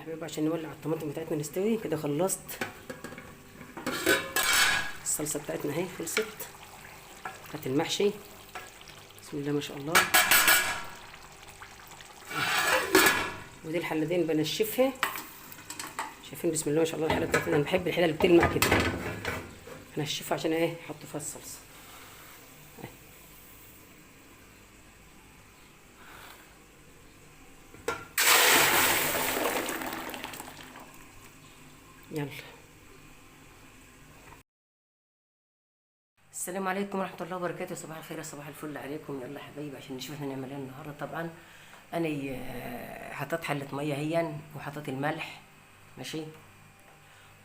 حبايبي عشان نولع الطماطم بتاعتنا نستوي كده. خلصت الصلصه بتاعتنا اهي، خلصت. هات المحشي، بسم الله ما شاء الله. ودي الحلتين بنشفها، شايفين بسم الله ما شاء الله الحله بتاعتنا. انا بحب الحله اللي بتلمع كده، هنشفها عشان ايه احط فيها الصلصه. يلا، السلام عليكم ورحمه الله وبركاته. صباح الخير، صباح الفل عليكم. يلا حبايبي عشان نشوف احنا نعمل ايه النهارده. طبعا انا حطيت حله ميه هي، وحطيت الملح ماشي.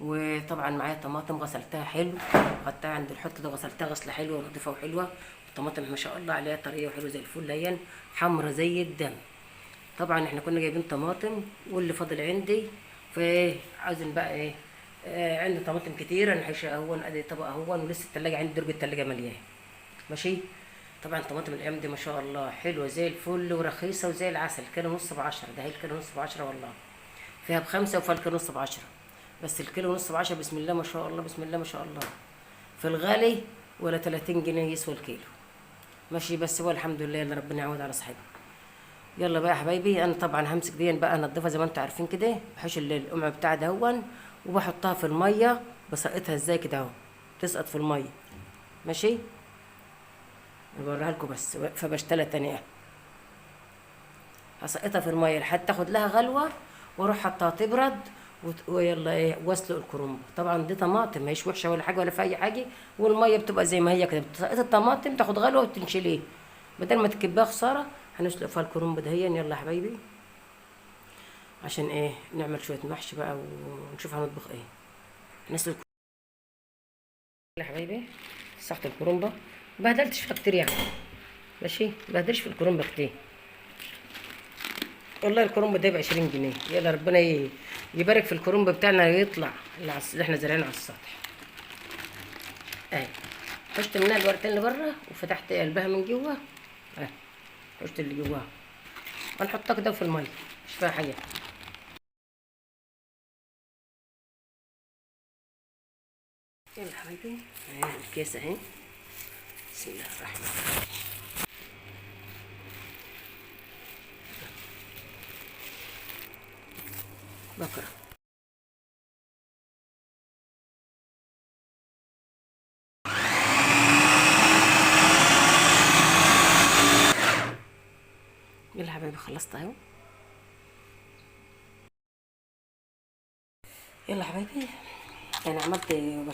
وطبعا معايا طماطم غسلتها حلو، خدتها عند الحوض كده غسلتها غسله حلوه ونضيفه وحلوه. الطماطم ما شاء الله عليها طريه وحلوه زي الفل هي، حمرا زي الدم. طبعا احنا كنا جايبين طماطم واللي فاضل عندي، فايه عاوزين بقى ايه. عندي طماطم كتير، انا هشيل اهون ادي طبق اهون، ولسه التلاجة عندي درج التلاجة مليان ماشي. طبعا طماطم الايام دي ما شاء الله حلوه زي الفل ورخيصه وزي العسل. كيلو ونص ب10، ده هي الكيلو ونص ب10 والله. فيها ب5 وفيها الكيلو ونص ب10، بس الكيلو ونص ب10 بسم الله ما شاء الله، بسم الله ما شاء الله. في الغالي ولا 30 جنيه يسوى الكيلو ماشي. بس هو الحمد لله اللي ربنا يعود على صاحبه. يلا بقى يا حبايبي، انا طبعا همسك دي بقى انضفها زي ما انتم عارفين كده، بحيث القمع بتاع دهون، وبحطها في الميه. بسقطها ازاي كده اهو، تسقط في الميه ماشي. بوريها لكم بس فبشتلها تاني اهي. هسقطها في الميه لحد تاخد لها غلوه، واروح حطها تبرد ويلا ايه واسلق الكرنب. طبعا دي طماطم ماهيش وحشه ولا حاجه ولا في اي حاجه، والميه بتبقى زي ما هي كده. بتسقط الطماطم تاخد غلوه وتنشليه، بدل ما تكبها خساره. هنسلق فيها الكرنب دهيا. يلا يا حبايبي عشان ايه نعمل شويه محشي بقى ونشوف هنطبخ ايه. نسلق يا حبايبي. مسحت الكرنبه، مبهدلتش فيها كتير يعني ماشي، مبهدلش في الكرنبه كتير. والله الكرنب ده ب20 جنيه. يلا ربنا يبارك في الكرنب بتاعنا، يطلع اللي احنا زارعينه على السطح اهي. حشت منها الورقتين اللي بره وفتحت قلبها من جوه اهي، حشت اللي جواها. هنحطها كده في الميه مش فيها حاجه. يلا يا حبايبي اهي الكيس اهي، بسم الله الرحمن الرحيم. بكره يلا يا حبايبي خلصت اهو. يلا يا حبايبي انا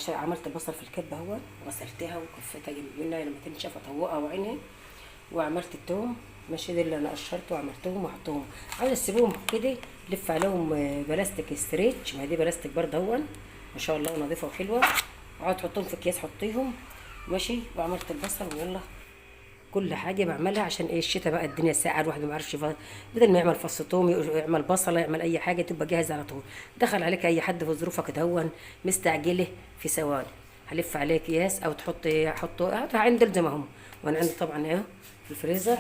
عملت البصل في الكبه اهو، غسلتها وكفتها منها لما تنشف اطوقها وعينها. وعملت التوم ماشي، ده اللي انا قشرته وعملتهم وحطهم. عايزه اسيبهم كده، لف عليهم بلاستيك ستريتش، ما دي بلاستيك برده اهون ما شاء الله نظيفه وحلوه. اقعد تحطهم في اكياس حطيهم ماشي. وعملت البصل. ويلا كل حاجه بعملها عشان ايه الشتاء بقى الدنيا ساقعه، الواحد ما يعرفش بدل ما يعمل فص ثوم يعمل بصله يعمل اي حاجه تبقى جاهزه على طول. دخل عليك اي حد في ظروفك تهون مستعجله في ثواني، هلف عليه اكياس او حطه عند زي ما هم. وانا عندي طبعا اهو في الفريزر